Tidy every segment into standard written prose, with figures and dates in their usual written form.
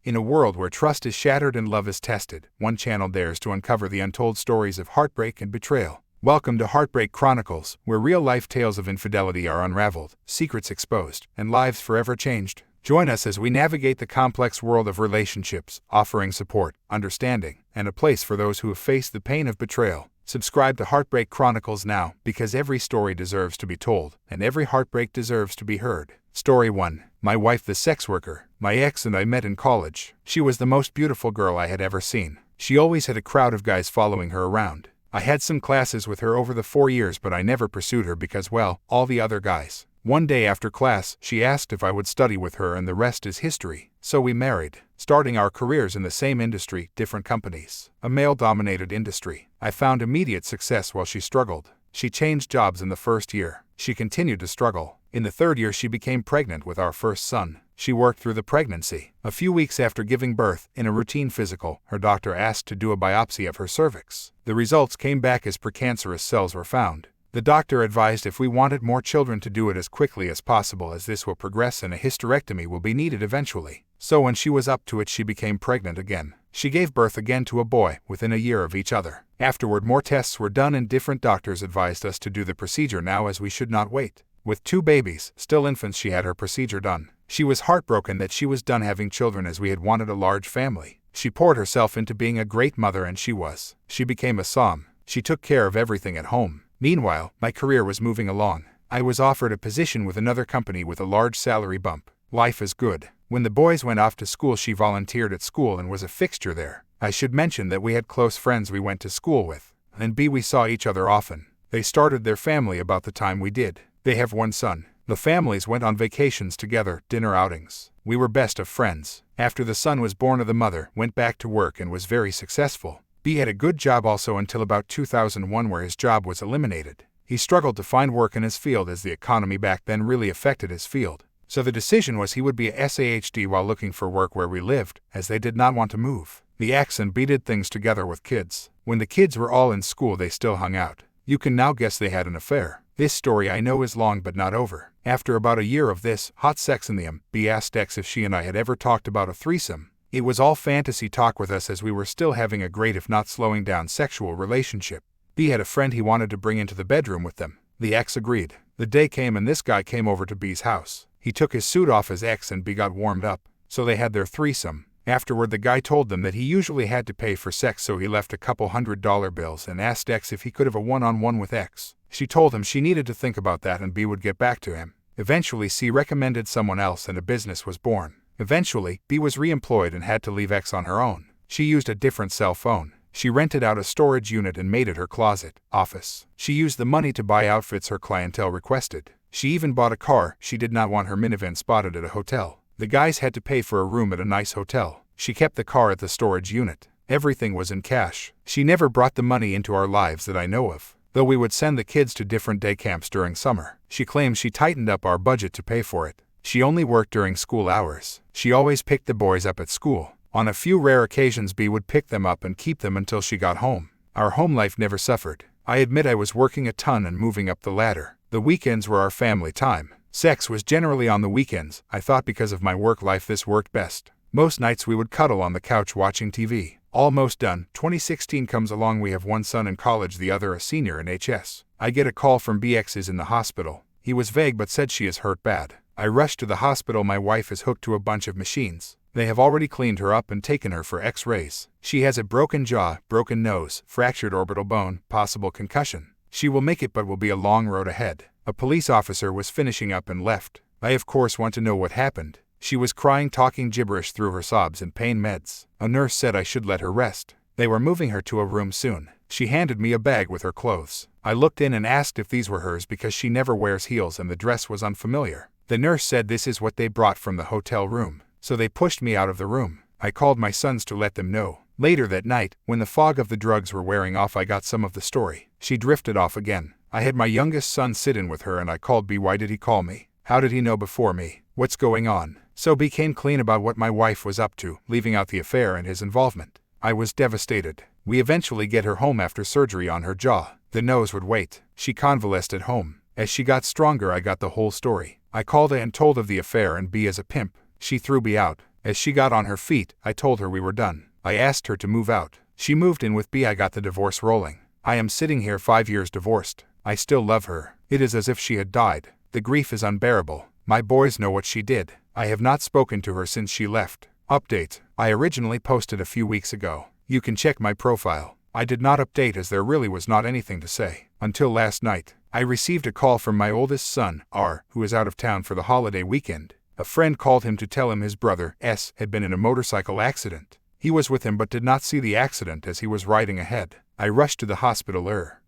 In a world where trust is shattered and love is tested, one channel dares to uncover the untold stories of heartbreak and betrayal. Welcome to Heartbreak Chronicles, where real-life tales of infidelity are unraveled, secrets exposed, and lives forever changed. Join us as we navigate the complex world of relationships, offering support, understanding, and a place for those who have faced the pain of betrayal. Subscribe to Heartbreak Chronicles now, because every story deserves to be told, and every heartbreak deserves to be heard. Story 1. My wife the sex worker. My ex and I met in college. She was the most beautiful girl I had ever seen. She always had a crowd of guys following her around. I had some classes with her over the 4 years, but I never pursued her because, well, all the other guys. One day after class, she asked if I would study with her, and the rest is history. So we married, starting our careers in the same industry, different companies. A male-dominated industry. I found immediate success while she struggled. She changed jobs in the first year. She continued to struggle. In the third year, she became pregnant with our first son. She worked through the pregnancy. A few weeks after giving birth, in a routine physical, her doctor asked to do a biopsy of her cervix. The results came back as precancerous cells were found. The doctor advised if we wanted more children to do it as quickly as possible, as this will progress and a hysterectomy will be needed eventually. So when she was up to it, she became pregnant again. She gave birth again to a boy within a year of each other. Afterward, more tests were done and different doctors advised us to do the procedure now, as we should not wait. With 2 babies, still infants, she had her procedure done. She was heartbroken that she was done having children, as we had wanted a large family. She poured herself into being a great mother, and she was. She became a som. She took care of everything at home. Meanwhile, my career was moving along. I was offered a position with another company with a large salary bump. Life is good. When the boys went off to school, she volunteered at school and was a fixture there. I should mention that we had close friends we went to school with. And we saw each other often. They started their family about the time we did. They have 1 son. The families went on vacations together, dinner outings. We were best of friends. After the son was born, the mother went back to work and was very successful. B had a good job also until about 2001, where his job was eliminated. He struggled to find work in his field, as the economy back then really affected his field. So the decision was he would be a SAHD while looking for work where we lived, as they did not want to move. The ex and B did things together with kids. When the kids were all in school, they still hung out. You can now guess they had an affair. This story I know is long but not over. After about a year of this hot sex in the B asked X if she and I had ever talked about a threesome. It was all fantasy talk with us, as we were still having a great, if not slowing down, sexual relationship. B had a friend he wanted to bring into the bedroom with them. The ex agreed. The day came and this guy came over to B's house. He took his suit off as X and B got warmed up. So they had their threesome. Afterward, the guy told them that he usually had to pay for sex, so he left a couple $100 bills and asked X if he could have a one-on-one with X. She told him she needed to think about that and B would get back to him. Eventually, C recommended someone else and a business was born. Eventually, B was re-employed and had to leave X on her own. She used a different cell phone. She rented out a storage unit and made it her closet, office. She used the money to buy outfits her clientele requested. She even bought a car. She did not want her minivan spotted at a hotel. The guys had to pay for a room at a nice hotel. She kept the car at the storage unit. Everything was in cash. She never brought the money into our lives that I know of, though we would send the kids to different day camps during summer. She claims she tightened up our budget to pay for it. She only worked during school hours. She always picked the boys up at school. On a few rare occasions, B would pick them up and keep them until she got home. Our home life never suffered. I admit I was working a ton and moving up the ladder. The weekends were our family time. Sex was generally on the weekends. I thought because of my work life this worked best. Most nights we would cuddle on the couch watching TV. Almost done. 2016 comes along. We have 1 son in college, the other a senior in HS. I get a call from BX is in the hospital. He was vague but said she is hurt bad. I rushed to the hospital. My wife is hooked to a bunch of machines. They have already cleaned her up and taken her for X-rays. She has a broken jaw, broken nose, fractured orbital bone, possible concussion. She will make it but will be a long road ahead. A police officer was finishing up and left. I of course want to know what happened. She was crying, talking gibberish through her sobs and pain meds. A nurse said I should let her rest. They were moving her to a room soon. She handed me a bag with her clothes. I looked in and asked if these were hers because she never wears heels and the dress was unfamiliar. The nurse said this is what they brought from the hotel room. So they pushed me out of the room. I called my sons to let them know. Later that night, when the fog of the drugs were wearing off, I got some of the story. She drifted off again. I had my youngest son sit in with her and I called B. Why did he call me? How did he know before me? What's going on? So B came clean about what my wife was up to, leaving out the affair and his involvement. I was devastated. We eventually get her home after surgery on her jaw. The nose would wait. She convalesced at home. As she got stronger, I got the whole story. I called A and told of the affair and B as a pimp. She threw B out. As she got on her feet, I told her we were done. I asked her to move out. She moved in with me. I got the divorce rolling. I am sitting here 5 years divorced. I still love her. It is as if she had died. The grief is unbearable. My boys know what she did. I have not spoken to her since she left. Update. I originally posted a few weeks ago. You can check my profile. I did not update as there really was not anything to say. Until last night, I received a call from my oldest son, R, who is out of town for the holiday weekend. A friend called him to tell him his brother, S, had been in a motorcycle accident. He was with him but did not see the accident as he was riding ahead. I rushed to the hospital.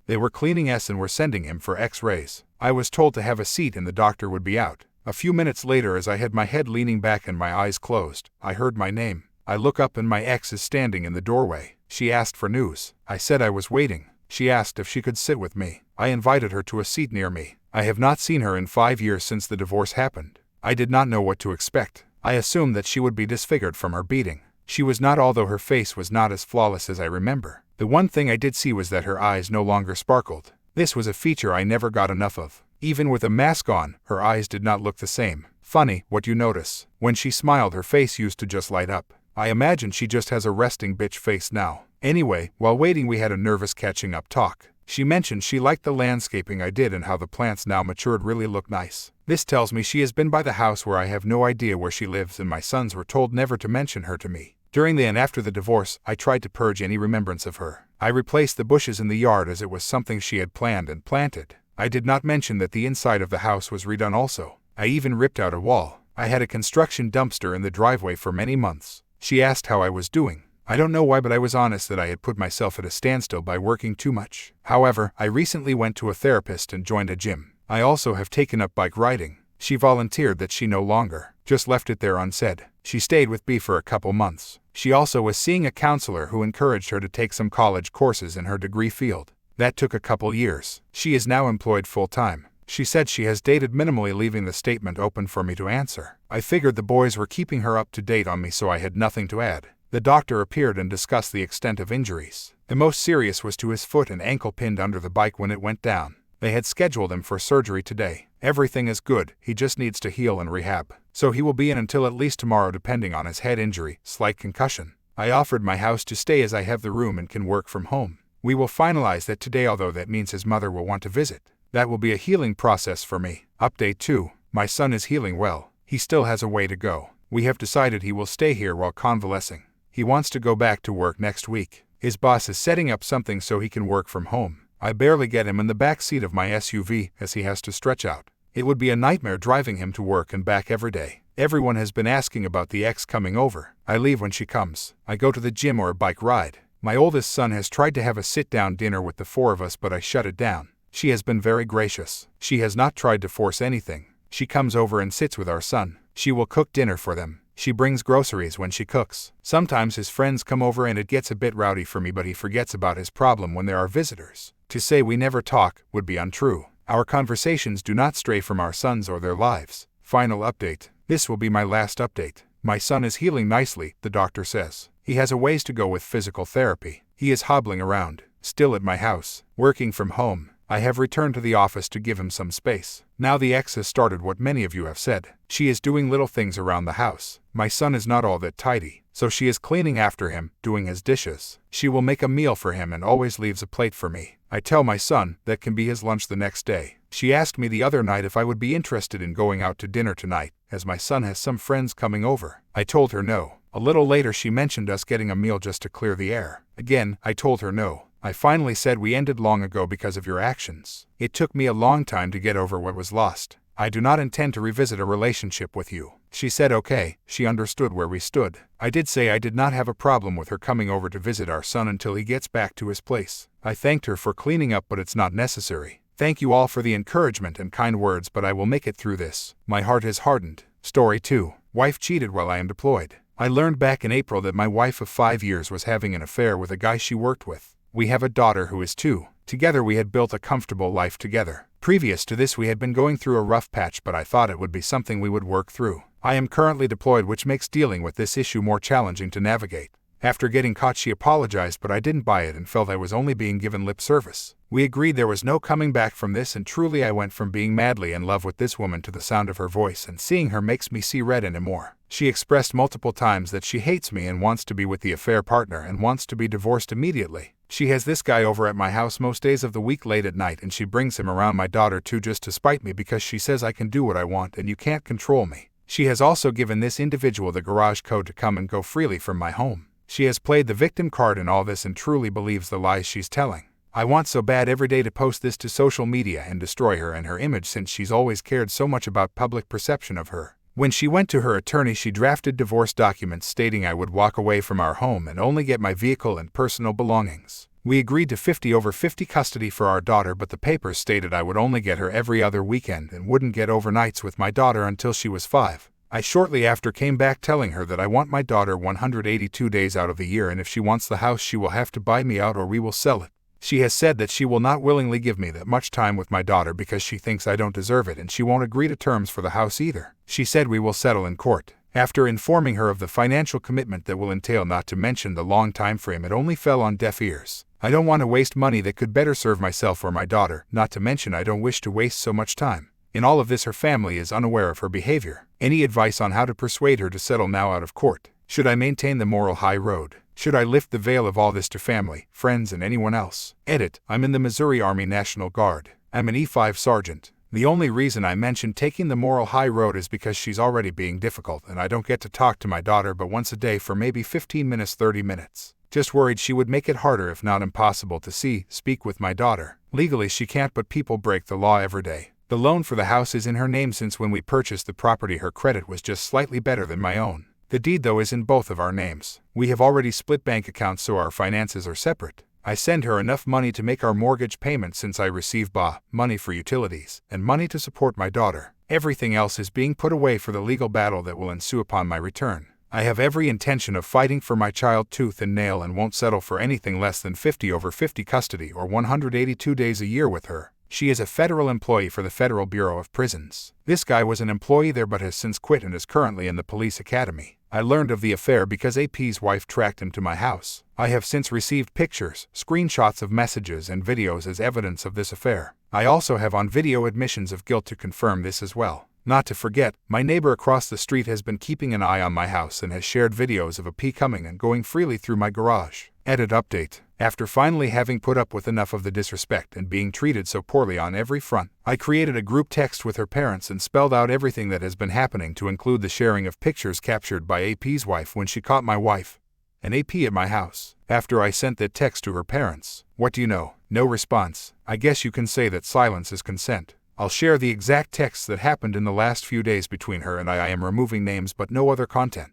They were cleaning S and were sending him for x-rays. I was told to have a seat and the doctor would be out. A few minutes later, as I had my head leaning back and my eyes closed, I heard my name. I look up and my ex is standing in the doorway. She asked for news. I said I was waiting. She asked if she could sit with me. I invited her to a seat near me. I have not seen her in 5 years since the divorce happened. I did not know what to expect. I assumed that she would be disfigured from her beating. She was not, although her face was not as flawless as I remember. The one thing I did see was that her eyes no longer sparkled. This was a feature I never got enough of. Even with a mask on, her eyes did not look the same. Funny, what you notice. When she smiled, her face used to just light up. I imagine she just has a resting bitch face now. Anyway, while waiting we had a nervous catching up talk. She mentioned she liked the landscaping I did and how the plants now matured really look nice. This tells me she has been by the house where I have no idea where she lives, and my sons were told never to mention her to me. During the and after the divorce, I tried to purge any remembrance of her. I replaced the bushes in the yard as it was something she had planned and planted. I did not mention that the inside of the house was redone also. I even ripped out a wall. I had a construction dumpster in the driveway for many months. She asked how I was doing. I don't know why, but I was honest that I had put myself at a standstill by working too much. However, I recently went to a therapist and joined a gym. I also have taken up bike riding. She volunteered that she no longer just left it there unsaid. She stayed with me for a couple months. She also was seeing a counselor who encouraged her to take some college courses in her degree field. That took a couple years. She is now employed full-time. She said she has dated minimally, leaving the statement open for me to answer. I figured the boys were keeping her up to date on me, so I had nothing to add. The doctor appeared and discussed the extent of injuries. The most serious was to his foot and ankle, pinned under the bike when it went down. They had scheduled him for surgery today. Everything is good, he just needs to heal and rehab. So he will be in until at least tomorrow, depending on his head injury, slight concussion. I offered my house to stay as I have the room and can work from home. We will finalize that today, although that means his mother will want to visit. That will be a healing process for me. Update 2. My son is healing well. He still has a way to go. We have decided he will stay here while convalescing. He wants to go back to work next week. His boss is setting up something so he can work from home. I barely get him in the back seat of my SUV as he has to stretch out. It would be a nightmare driving him to work and back every day. Everyone has been asking about the ex coming over. I leave when she comes. I go to the gym or a bike ride. My oldest son has tried to have a sit-down dinner with the 4 of us, but I shut it down. She has been very gracious. She has not tried to force anything. She comes over and sits with our son. She will cook dinner for them. She brings groceries when she cooks. Sometimes his friends come over and it gets a bit rowdy for me, but he forgets about his problem when there are visitors. To say we never talk would be untrue. Our conversations do not stray from our sons or their lives. Final update. This will be my last update. My son is healing nicely, the doctor says. He has a ways to go with physical therapy. He is hobbling around, still at my house, working from home. I have returned to the office to give him some space. Now the ex has started what many of you have said. She is doing little things around the house. My son is not all that tidy, so she is cleaning after him, doing his dishes. She will make a meal for him and always leaves a plate for me. I tell my son that can be his lunch the next day. She asked me the other night if I would be interested in going out to dinner tonight, as my son has some friends coming over. I told her no. A little later she mentioned us getting a meal just to clear the air. Again, I told her no. I finally said we ended long ago because of your actions. It took me a long time to get over what was lost. I do not intend to revisit a relationship with you. She said okay. She understood where we stood. I did say I did not have a problem with her coming over to visit our son until he gets back to his place. I thanked her for cleaning up, but it's not necessary. Thank you all for the encouragement and kind words, but I will make it through this. My heart has hardened. Story 2. Wife cheated while I am deployed. I learned back in April that my wife of 5 years was having an affair with a guy she worked with. We have a daughter who is 2. Together we had built a comfortable life together. Previous to this we had been going through a rough patch, but I thought it would be something we would work through. I am currently deployed, which makes dealing with this issue more challenging to navigate. After getting caught she apologized, but I didn't buy it and felt I was only being given lip service. We agreed there was no coming back from this, and truly I went from being madly in love with this woman to the sound of her voice and seeing her makes me see red anymore. She expressed multiple times that she hates me and wants to be with the affair partner and wants to be divorced immediately. She has this guy over at my house most days of the week late at night, and she brings him around my daughter too just to spite me because she says I can do what I want and you can't control me. She has also given this individual the garage code to come and go freely from my home. She has played the victim card in all this and truly believes the lies she's telling. I want so bad every day to post this to social media and destroy her and her image since she's always cared so much about public perception of her. When she went to her attorney, she drafted divorce documents stating I would walk away from our home and only get my vehicle and personal belongings. We agreed to 50/50 custody for our daughter, but the papers stated I would only get her every other weekend and wouldn't get overnights with my daughter until she was 5. I shortly after came back telling her that I want my daughter 182 days out of the year, and if she wants the house she will have to buy me out or we will sell it. She has said that she will not willingly give me that much time with my daughter because she thinks I don't deserve it, and she won't agree to terms for the house either. She said we will settle in court. After informing her of the financial commitment that will entail, not to mention the long time frame, it only fell on deaf ears. I don't want to waste money that could better serve myself or my daughter, not to mention I don't wish to waste so much time. In all of this, her family is unaware of her behavior. Any advice on how to persuade her to settle now out of court? Should I maintain the moral high road? Should I lift the veil of all this to family, friends, and anyone else? Edit. I'm in the Missouri Army National Guard. I'm an E5 sergeant. The only reason I mentioned taking the moral high road is because she's already being difficult and I don't get to talk to my daughter but once a day for maybe 15 minutes, 30 minutes. Just worried she would make it harder, if not impossible, to speak with my daughter. Legally she can't, but people break the law every day. The loan for the house is in her name since when we purchased the property her credit was just slightly better than my own. The deed though is in both of our names. We have already split bank accounts so our finances are separate. I send her enough money to make our mortgage payment since I receive money for utilities, and money to support my daughter. Everything else is being put away for the legal battle that will ensue upon my return. I have every intention of fighting for my child tooth and nail and won't settle for anything less than 50/50 custody or 182 days a year with her. She is a federal employee for the Federal Bureau of Prisons. This guy was an employee there but has since quit and is currently in the police academy. I learned of the affair because AP's wife tracked him to my house. I have since received pictures, screenshots of messages, and videos as evidence of this affair. I also have on video admissions of guilt to confirm this as well. Not to forget, my neighbor across the street has been keeping an eye on my house and has shared videos of AP coming and going freely through my garage. Edit update. After finally having put up with enough of the disrespect and being treated so poorly on every front, I created a group text with her parents and spelled out everything that has been happening, to include the sharing of pictures captured by AP's wife when she caught my wife and AP at my house. After I sent that text to her parents, what do you know? No response. I guess you can say that silence is consent. I'll share the exact texts that happened in the last few days between her and I am removing names but no other content.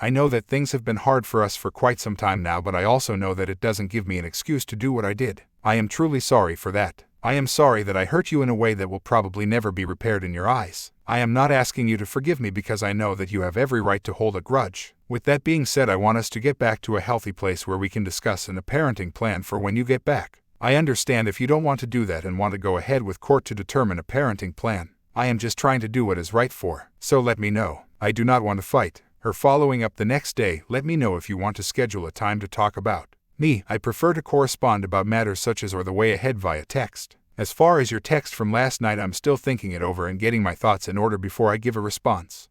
I know that things have been hard for us for quite some time now, but I also know that it doesn't give me an excuse to do what I did. I am truly sorry for that. I am sorry that I hurt you in a way that will probably never be repaired in your eyes. I am not asking you to forgive me because I know that you have every right to hold a grudge. With that being said, I want us to get back to a healthy place where we can discuss a parenting plan for when you get back. I understand if you don't want to do that and want to go ahead with court to determine a parenting plan. I am just trying to do what is right so let me know. I do not want to fight. Her following up the next day, let me know if you want to schedule a time to talk about me. I prefer to correspond about matters such as or the way ahead via text. As far as your text from last night, I'm still thinking it over and getting my thoughts in order before I give a response.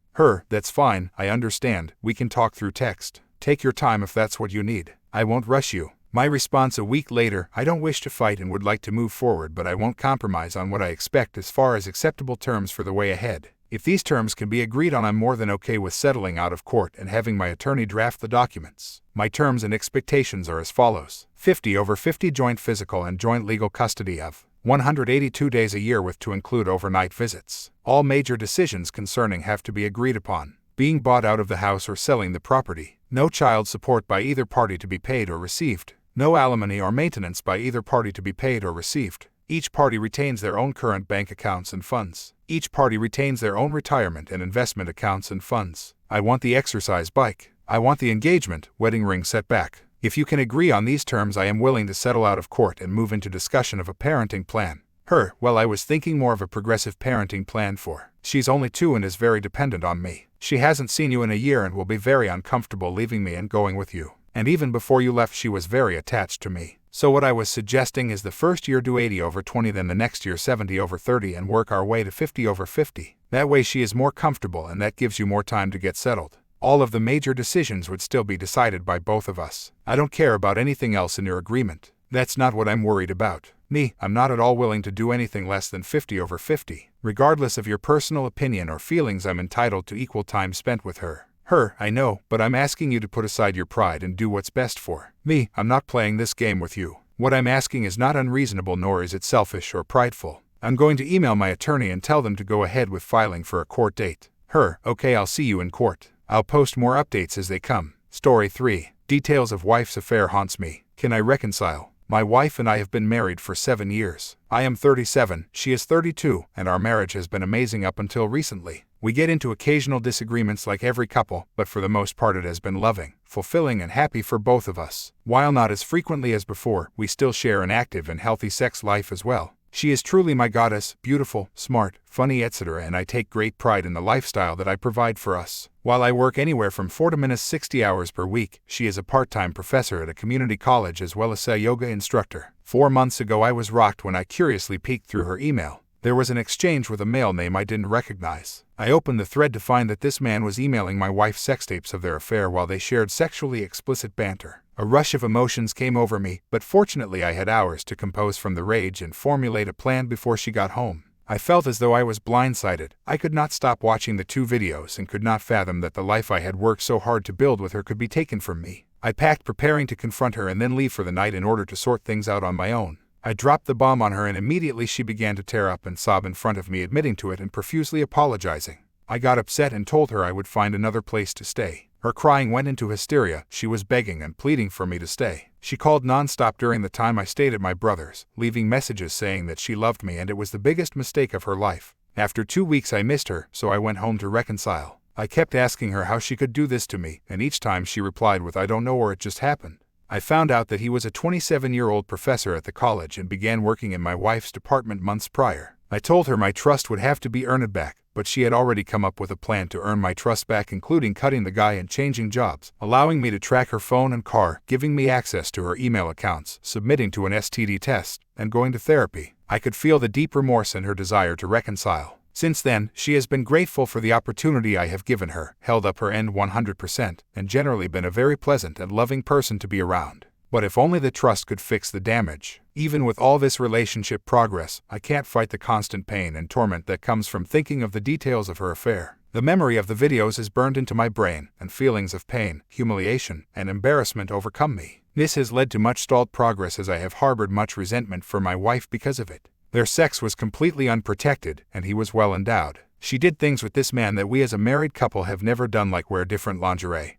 That's fine, I understand. We can talk through text. Take your time if that's what you need. I won't rush you. My response a week later, I don't wish to fight and would like to move forward, but I won't compromise on what I expect as far as acceptable terms for the way ahead. If these terms can be agreed on, I'm more than okay with settling out of court and having my attorney draft the documents. My terms and expectations are as follows: 50/50 joint physical and joint legal custody of 182 days a year with to include overnight visits. All major decisions concerning have to be agreed upon. Being bought out of the house or selling the property. No child support by either party to be paid or received. No alimony or maintenance by either party to be paid or received. Each party retains their own current bank accounts and funds. Each party retains their own retirement and investment accounts and funds. I want the exercise bike. I want the engagement, wedding ring set back. If you can agree on these terms, I am willing to settle out of court and move into discussion of a parenting plan. I was thinking more of a progressive parenting plan for. She's only 2 and is very dependent on me. She hasn't seen you in a year and will be very uncomfortable leaving me and going with you. And even before you left, she was very attached to me. So what I was suggesting is the first year do 80/20, then the next year 70/30, and work our way to 50/50. That way she is more comfortable and that gives you more time to get settled. All of the major decisions would still be decided by both of us. I don't care about anything else in your agreement. That's not what I'm worried about. Me, I'm not at all willing to do anything less than 50/50. Regardless of your personal opinion or feelings, I'm entitled to equal time spent with her. Her, I know, but I'm asking you to put aside your pride and do what's best for me. I'm not playing this game with you. What I'm asking is not unreasonable, nor is it selfish or prideful. I'm going to email my attorney and tell them to go ahead with filing for a court date. Her, okay, I'll see you in court. I'll post more updates as they come. Story 3. Details of wife's affair haunts me. Can I reconcile? My wife and I have been married for 7 years. I am 37, she is 32, and our marriage has been amazing up until recently. We get into occasional disagreements like every couple, but for the most part it has been loving, fulfilling, and happy for both of us. While not as frequently as before, we still share an active and healthy sex life as well. She is truly my goddess, beautiful, smart, funny, etc., and I take great pride in the lifestyle that I provide for us. While I work anywhere from 4 to 60 hours per week, she is a part-time professor at a community college as well as a yoga instructor. 4 months ago I was rocked when I curiously peeked through her email. There was an exchange with a male name I didn't recognize. I opened the thread to find that this man was emailing my wife sextapes of their affair while they shared sexually explicit banter. A rush of emotions came over me, but fortunately I had hours to compose from the rage and formulate a plan before she got home. I felt as though I was blindsided. I could not stop watching the 2 videos and could not fathom that the life I had worked so hard to build with her could be taken from me. I packed, preparing to confront her and then leave for the night in order to sort things out on my own. I dropped the bomb on her and immediately she began to tear up and sob in front of me, admitting to it and profusely apologizing. I got upset and told her I would find another place to stay. Her crying went into hysteria. She was begging and pleading for me to stay. She called nonstop during the time I stayed at my brother's, leaving messages saying that she loved me and it was the biggest mistake of her life. After 2 weeks I missed her, so I went home to reconcile. I kept asking her how she could do this to me, and each time she replied with "I don't know" or "it just happened." I found out that he was a 27-year-old professor at the college and began working in my wife's department months prior. I told her my trust would have to be earned back, but she had already come up with a plan to earn my trust back, including cutting the guy and changing jobs, allowing me to track her phone and car, giving me access to her email accounts, submitting to an STD test, and going to therapy. I could feel the deep remorse in her desire to reconcile. Since then, she has been grateful for the opportunity I have given her, held up her end 100%, and generally been a very pleasant and loving person to be around. But if only the trust could fix the damage. Even with all this relationship progress, I can't fight the constant pain and torment that comes from thinking of the details of her affair. The memory of the videos is burned into my brain, and feelings of pain, humiliation, and embarrassment overcome me. This has led to much stalled progress as I have harbored much resentment for my wife because of it. Their sex was completely unprotected, and he was well endowed. She did things with this man that we as a married couple have never done, like wear different lingerie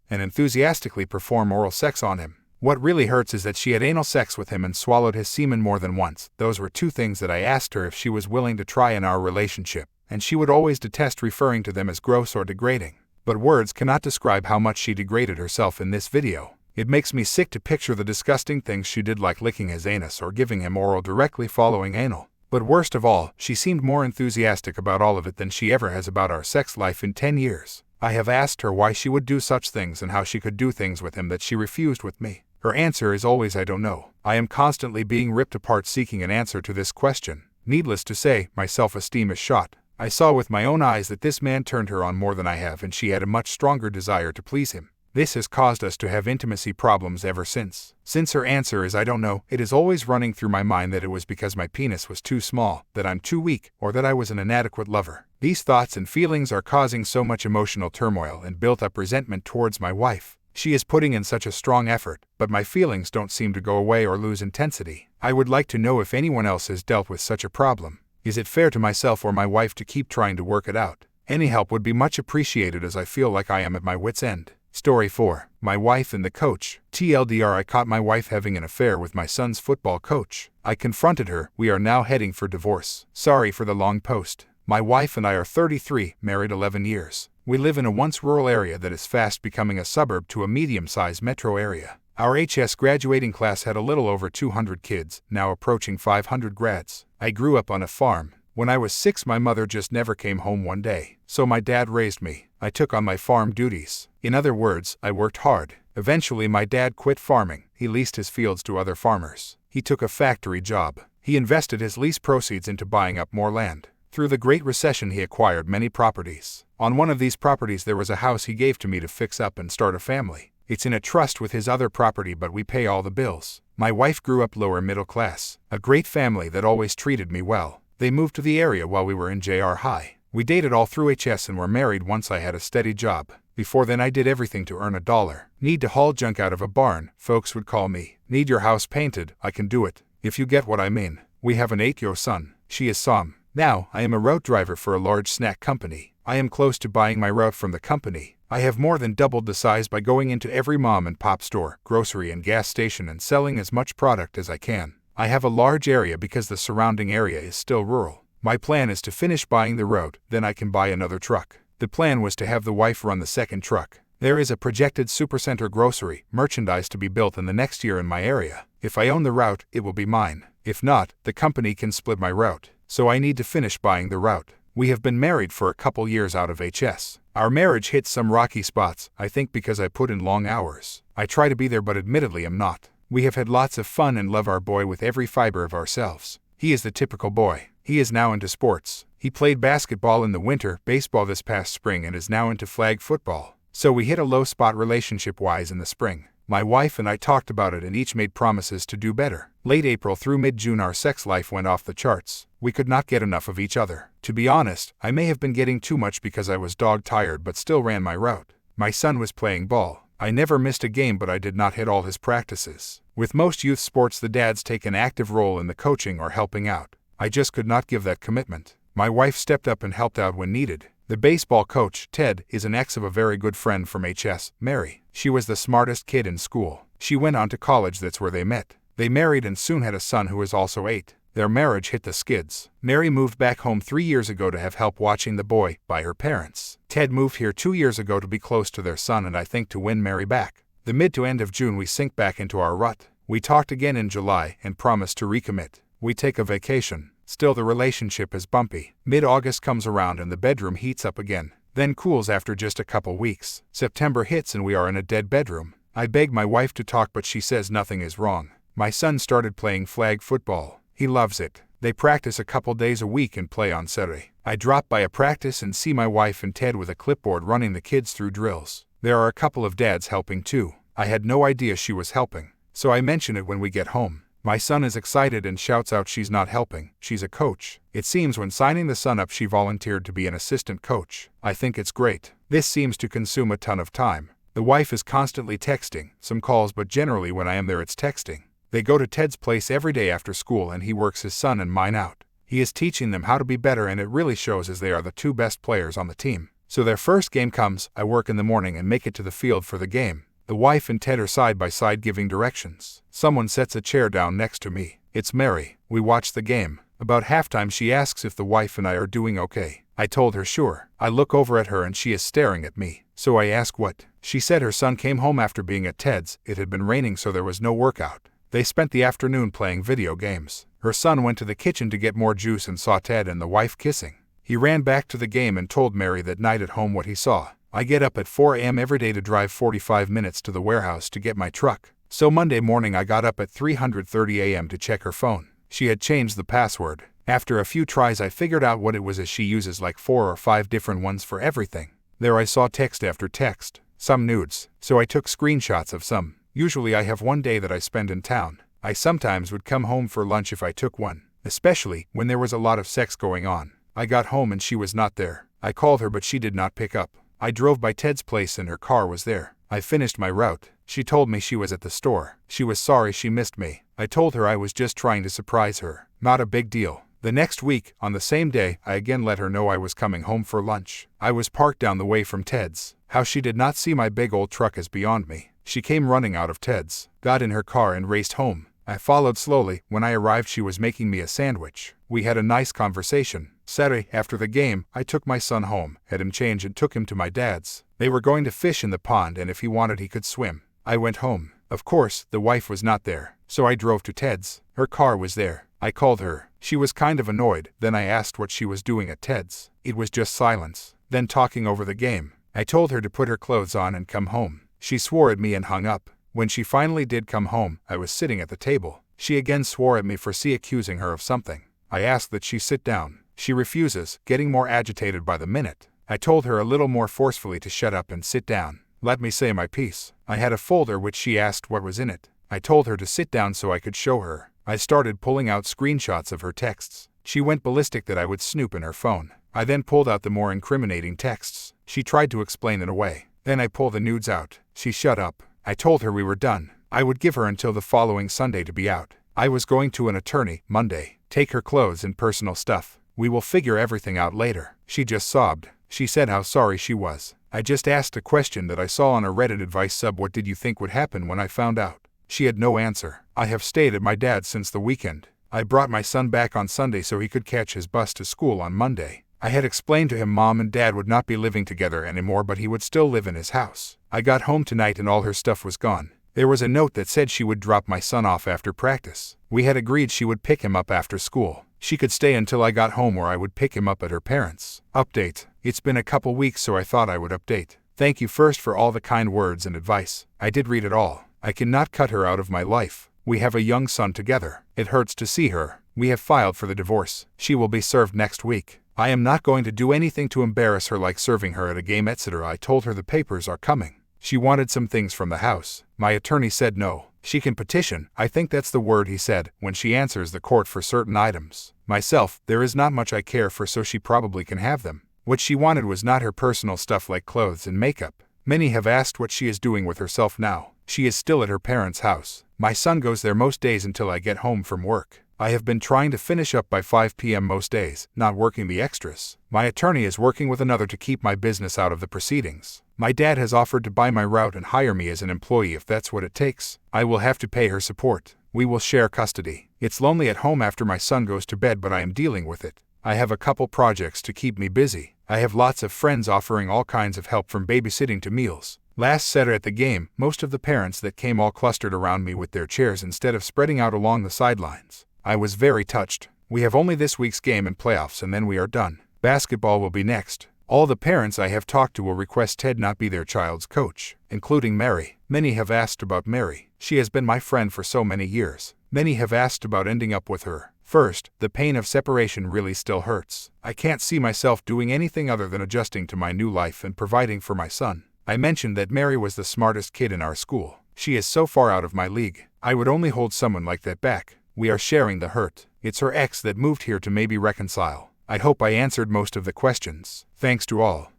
and enthusiastically perform oral sex on him. What really hurts is that she had anal sex with him and swallowed his semen more than once. Those were 2 things that I asked her if she was willing to try in our relationship, and she would always detest referring to them as gross or degrading. But words cannot describe how much she degraded herself in this video. It makes me sick to picture the disgusting things she did, like licking his anus or giving him oral directly following anal. But worst of all, she seemed more enthusiastic about all of it than she ever has about our sex life in 10 years. I have asked her why she would do such things and how she could do things with him that she refused with me. Her answer is always "I don't know." I am constantly being ripped apart seeking an answer to this question. Needless to say, my self-esteem is shot. I saw with my own eyes that this man turned her on more than I have, and she had a much stronger desire to please him. This has caused us to have intimacy problems ever since. Since her answer is "I don't know," it is always running through my mind that it was because my penis was too small, that I'm too weak, or that I was an inadequate lover. These thoughts and feelings are causing so much emotional turmoil and built-up resentment towards my wife. She is putting in such a strong effort, but my feelings don't seem to go away or lose intensity. I would like to know if anyone else has dealt with such a problem. Is it fair to myself or my wife to keep trying to work it out? Any help would be much appreciated, as I feel like I am at my wit's end. Story 4. My wife and the coach. TLDR, I caught my wife having an affair with my son's football coach. I confronted her. We are now heading for divorce. Sorry for the long post. My wife and I are 33, married 11 years. We live in a once rural area that is fast becoming a suburb to a medium-sized metro area. Our HS graduating class had a little over 200 kids, now approaching 500 grads. I grew up on a farm. When I was 6, my mother just never came home one day, so my dad raised me. I took on my farm duties. In other words, I worked hard. Eventually my dad quit farming. He leased his fields to other farmers. He took a factory job. He invested his lease proceeds into buying up more land. Through the Great Recession he acquired many properties. On one of these properties there was a house he gave to me to fix up and start a family. It's in a trust with his other property, but we pay all the bills. My wife grew up lower middle class. A great family that always treated me well. They moved to the area while we were in JR High. We dated all through HS and were married once I had a steady job. Before then I did everything to earn $1. Need to haul junk out of a barn, folks would call me. Need your house painted, I can do it. If you get what I mean. We have an 8-year-old son. She is Sam. Now, I am a route driver for a large snack company. I am close to buying my route from the company. I have more than doubled the size by going into every mom and pop store, grocery and gas station and selling as much product as I can. I have a large area because the surrounding area is still rural. My plan is to finish buying the route, then I can buy another truck. The plan was to have the wife run the second truck. There is a projected supercenter grocery merchandise to be built in the next year in my area. If I own the route, it will be mine. If not, the company can split my route. So I need to finish buying the route. We have been married for a couple years out of HS. Our marriage hit some rocky spots, I think because I put in long hours. I try to be there but admittedly am not. We have had lots of fun and love our boy with every fiber of ourselves. He is the typical boy. He is now into sports. He played basketball in the winter, baseball this past spring, and is now into flag football. So we hit a low spot relationship-wise in the spring. My wife and I talked about it and each made promises to do better. Late April through mid-June our sex life went off the charts. We could not get enough of each other. To be honest, I may have been getting too much because I was dog-tired but still ran my route. My son was playing ball. I never missed a game but I did not hit all his practices. With most youth sports the dads take an active role in the coaching or helping out. I just could not give that commitment. My wife stepped up and helped out when needed. The baseball coach, Ted, is an ex of a very good friend from HS, Mary. She was the smartest kid in school. She went on to college, that's where they met. They married and soon had a son who is also 8. Their marriage hit the skids. Mary moved back home 3 years ago to have help watching the boy by her parents. Ted moved here 2 years ago to be close to their son and I think to win Mary back. The mid to end of June we sink back into our rut. We talked again in July and promised to recommit. We take a vacation. Still the relationship is bumpy. Mid-August comes around and the bedroom heats up again, then cools after just a couple weeks. September hits and we are in a dead bedroom. I beg my wife to talk but she says nothing is wrong. My son started playing flag football. He loves it. They practice a couple days a week and play on Saturday. I drop by a practice and see my wife and Ted with a clipboard running the kids through drills. There are a couple of dads helping too. I had no idea she was helping, so I mention it when we get home. My son is excited and shouts out she's not helping, she's a coach. It seems when signing the son up she volunteered to be an assistant coach. I think it's great. This seems to consume a ton of time. The wife is constantly texting, some calls but generally when I am there it's texting. They go to Ted's place every day after school and he works his son and mine out. He is teaching them how to be better and it really shows as they are the 2 best players on the team. So their first game comes, I work in the morning and make it to the field for the game. The wife and Ted are side by side giving directions. Someone sets a chair down next to me. It's Mary. We watch the game. About halftime she asks if the wife and I are doing okay. I told her sure. I look over at her and she is staring at me. So I ask what. She said her son came home after being at Ted's. It had been raining so there was no workout. They spent the afternoon playing video games. Her son went to the kitchen to get more juice and saw Ted and the wife kissing. He ran back to the game and told Mary that night at home what he saw. I get up at 4 a.m. every day to drive 45 minutes to the warehouse to get my truck. So Monday morning I got up at 3:30 a.m. to check her phone. She had changed the password. After a few tries I figured out what it was as she uses like 4 or 5 different ones for everything. There I saw text after text, some nudes, so I took screenshots of some. Usually I have one day that I spend in town. I sometimes would come home for lunch if I took one, especially when there was a lot of sex going on. I got home and she was not there. I called her but she did not pick up. I drove by Ted's place and her car was there. I finished my route. She told me she was at the store. She was sorry she missed me. I told her I was just trying to surprise her. Not a big deal. The next week, on the same day, I again let her know I was coming home for lunch. I was parked down the way from Ted's. How she did not see my big old truck is beyond me. She came running out of Ted's, got in her car and raced home. I followed slowly. When I arrived she was making me a sandwich. We had a nice conversation. Saturday, after the game, I took my son home, had him change and took him to my dad's. They were going to fish in the pond and if he wanted he could swim. I went home. Of course, the wife was not there, so I drove to Ted's. Her car was there. I called her. She was kind of annoyed. Then I asked what she was doing at Ted's. It was just silence. Then talking over the game. I told her to put her clothes on and come home. She swore at me and hung up. When she finally did come home, I was sitting at the table. She again swore at me for accusing her of something. I asked that she sit down. She refuses, getting more agitated by the minute. I told her a little more forcefully to shut up and sit down. Let me say my piece. I had a folder which she asked what was in it. I told her to sit down so I could show her. I started pulling out screenshots of her texts. She went ballistic that I would snoop in her phone. I then pulled out the more incriminating texts. She tried to explain it away. Then I pulled the nudes out. She shut up. I told her we were done. I would give her until the following Sunday to be out. I was going to an attorney, Monday. Take her clothes and personal stuff. We will figure everything out later. She just sobbed. She said how sorry she was. I just asked a question that I saw on a Reddit advice sub. What did you think would happen when I found out? She had no answer. I have stayed at my dad's since the weekend. I brought my son back on Sunday so he could catch his bus to school on Monday. I had explained to him Mom and Dad would not be living together anymore, but he would still live in his house. I got home tonight and all her stuff was gone. There was a note that said she would drop my son off after practice. We had agreed she would pick him up after school. She could stay until I got home, or I would pick him up at her parents'. Update. It's been a couple weeks, so I thought I would update. Thank you first for all the kind words and advice. I did read it all. I cannot cut her out of my life. We have a young son together. It hurts to see her. We have filed for the divorce. She will be served next week. I am not going to do anything to embarrass her, like serving her at a game, etc. I told her the papers are coming. She wanted some things from the house. My attorney said no. She can petition, I think that's the word he said, when she answers the court for certain items. Myself, there is not much I care for, so she probably can have them. What she wanted was not her personal stuff like clothes and makeup. Many have asked what she is doing with herself now. She is still at her parents' house. My son goes there most days until I get home from work. I have been trying to finish up by 5 p.m. most days, not working the extras. My attorney is working with another to keep my business out of the proceedings. My dad has offered to buy my route and hire me as an employee if that's what it takes. I will have to pay her support. We will share custody. It's lonely at home after my son goes to bed, but I am dealing with it. I have a couple projects to keep me busy. I have lots of friends offering all kinds of help, from babysitting to meals. Last Saturday at the game, most of the parents that came all clustered around me with their chairs instead of spreading out along the sidelines. I was very touched. We have only this week's game and playoffs, and then we are done. Basketball will be next. All the parents I have talked to will request Ted not be their child's coach, including Mary. Many have asked about Mary. She has been my friend for so many years. Many have asked about ending up with her. First, the pain of separation really still hurts. I can't see myself doing anything other than adjusting to my new life and providing for my son. I mentioned that Mary was the smartest kid in our school. She is so far out of my league. I would only hold someone like that back. We are sharing the hurt. It's her ex that moved here to maybe reconcile. I hope I answered most of the questions. Thanks to all.